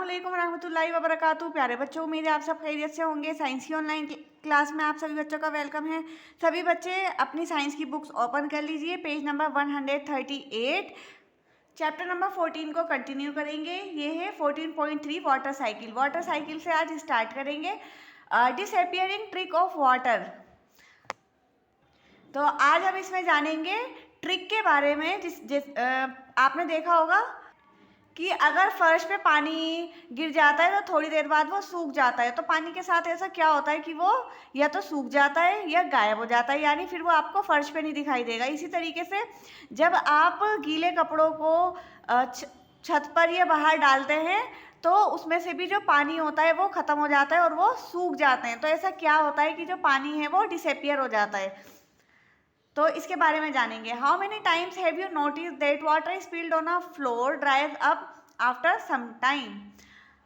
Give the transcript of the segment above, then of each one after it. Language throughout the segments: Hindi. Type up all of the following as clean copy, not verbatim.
अस्सलामुअलैकुम रहमतुल्लाहि व बरकातहू। प्यारे बच्चों, उम्मीद है आप सब खैरियत से होंगे। साइंस की ऑनलाइन क्लास में आप सभी बच्चों का वेलकम है। सभी बच्चे अपनी साइंस की बुक्स ओपन कर लीजिए। पेज नंबर 138, चैप्टर नंबर 14 को कंटिन्यू करेंगे। ये है 14.3 वाटर साइकिल। वाटर साइकिल से आज स्टार्ट करेंगे डिसअपियरिंग ट्रिक ऑफ वाटर। तो आज हम इसमें जानेंगे ट्रिक के बारे में। आपने देखा होगा कि अगर फर्श पे पानी गिर जाता है तो थोड़ी देर बाद वो सूख जाता है। तो पानी के साथ ऐसा क्या होता है कि वो या तो सूख जाता है या गायब हो जाता है, यानी फिर वो आपको फर्श पे नहीं दिखाई देगा। इसी तरीके से जब आप गीले कपड़ों को छत पर या बाहर डालते हैं तो उसमें से भी जो पानी होता है वो ख़त्म हो जाता है और वो सूख जाते हैं। तो ऐसा क्या होता है कि जो पानी है वो डिसअपियर हो जाता है। तो इसके बारे में जानेंगे। How many times have you notice that water spilled on a floor dries up after some time.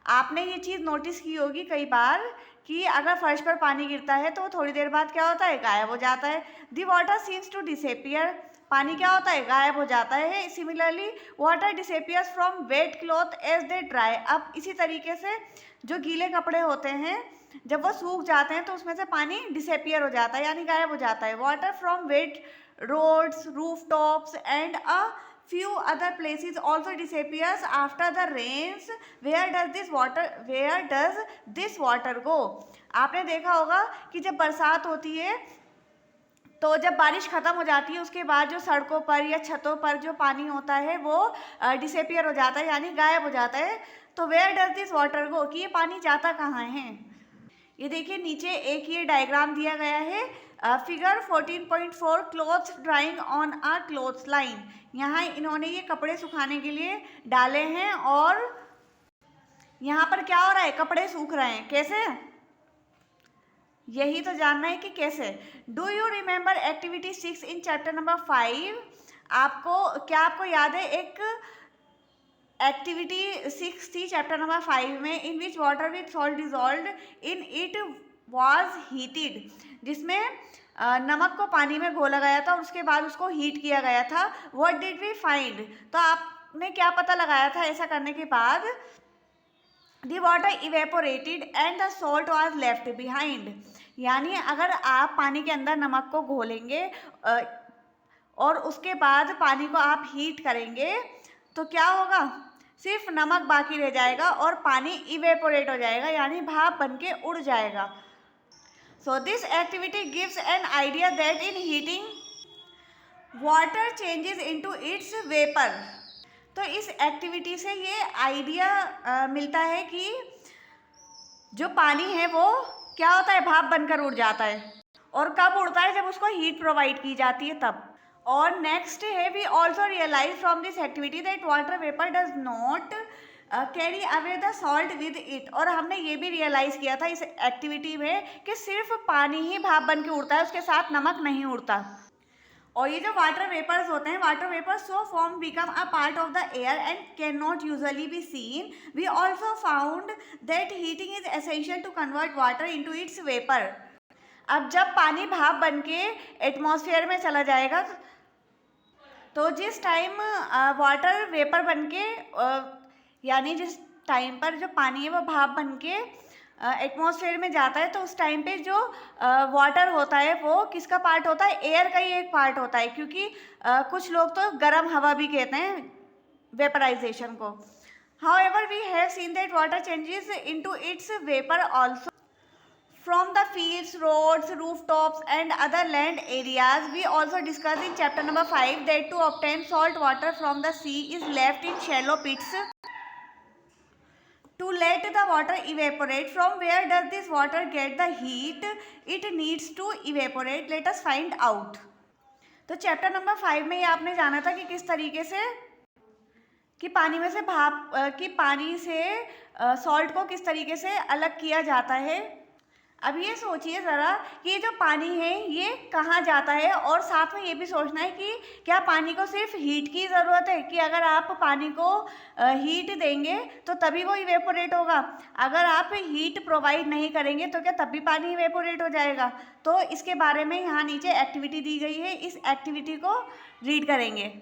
आपने ये चीज़ नोटिस की होगी कई बार कि अगर फर्श पर पानी गिरता है तो थोड़ी देर बाद क्या होता है, गायब हो जाता है। The water seems to disappear. पानी क्या होता है, गायब हो जाता है। Similarly water disappears from wet cloth as they dry up. इसी तरीके से जो गीले कपड़े होते हैं जब वो सूख जाते हैं तो उसमें से पानी डिसअपियर हो जाता है, यानी गायब हो जाता है। Water from wet roads, rooftops and a few other places also disappears after the rains. Where does this water go? आपने देखा होगा कि जब बरसात होती है तो जब बारिश ख़त्म हो जाती है उसके बाद जो सड़कों पर या छतों पर जो पानी होता है वो डिसअपियर हो जाता है, यानी गायब हो जाता है। तो where does this water go, कि ये पानी जाता कहाँ है। ये देखिए नीचे एक ये डायग्राम दिया गया है, figure 14.4 clothes drawing on a clothes line. यहाँ इन्होंने ये कपड़े सुखाने के लिए डाले हैं और यहाँ पर क्या हो रहा है, कपड़े सूख रहे हैं। कैसे, यही तो जानना है कि कैसे। Do you remember activity 6 in chapter number 5। आपको याद है एक एक्टिविटी 6 थी चैप्टर नंबर 5 में, in which water with salt dissolved in it was heated, जिसमें नमक को पानी में घोला गया था और उसके बाद उसको हीट किया गया था। व्हाट डिड वी फाइंड, तो आपने क्या पता लगाया था ऐसा करने के बाद। The water evaporated and the salt was left behind, यानी अगर आप पानी के अंदर नमक को घोलेंगे और उसके बाद पानी को आप हीट करेंगे तो क्या होगा, सिर्फ नमक बाकी रह जाएगा और पानी इवेपोरेट हो जाएगा, यानी भाप बन के उड़ जाएगा। So this activity gives an idea that in heating water changes into its vapour. तो इस एक्टिविटी से ये आइडिया मिलता है कि जो पानी है वो क्या होता है, भाप बनकर उड़ जाता है। और कब उड़ता है, जब उसको हीट प्रोवाइड की जाती है तब। और नेक्स्ट है, we also realise from this activity that water vapour does not carry away the salt with it. और हमने ये भी रियलाइज़ किया था इस एक्टिविटी में कि सिर्फ पानी ही भाप बन के उड़ता है, उसके साथ नमक नहीं उड़ता। और ये जो वाटर वेपर्स होते हैं, water vapours so form become a part of the air and cannot usually be seen. We also found that heating is essential to convert water into its vapour. अब जब पानी भाप बन के एटमॉस्फेयर में चला जाएगा तो जिस टाइम वाटर वेपर बन के यानी जिस टाइम पर जो पानी है वो भाप बन के एटमॉस्फेयर में जाता है तो उस टाइम पे जो वाटर होता है वो किसका पार्ट होता है, एयर का ही एक पार्ट होता है। क्योंकि कुछ लोग तो गर्म हवा भी कहते हैं वेपराइजेशन को। However we have seen that water changes into its vapour also from the fields, roads, rooftops and other land areas. We also discussed in chapter number 5 that to obtain salt water from the sea is left in shallow pits to let the water evaporate. From where does this water get the heat it needs to evaporate? Let us find out. तो चैप्टर नंबर 5 में ये आपने जाना था कि किस तरीके से कि पानी में से भाप कि पानी से सॉल्ट को किस तरीके से अलग किया जाता है। अब ये सोचिए ज़रा कि ये जो पानी है ये कहाँ जाता है, और साथ में ये भी सोचना है कि क्या पानी को सिर्फ हीट की ज़रूरत है, कि अगर आप पानी को हीट देंगे तो तभी वो इवेपोरेट होगा, अगर आप हीट प्रोवाइड नहीं करेंगे तो क्या तब भी पानी इवेपोरेट हो जाएगा। तो इसके बारे में यहाँ नीचे एक्टिविटी दी गई है, इस एक्टिविटी को रीड करेंगे।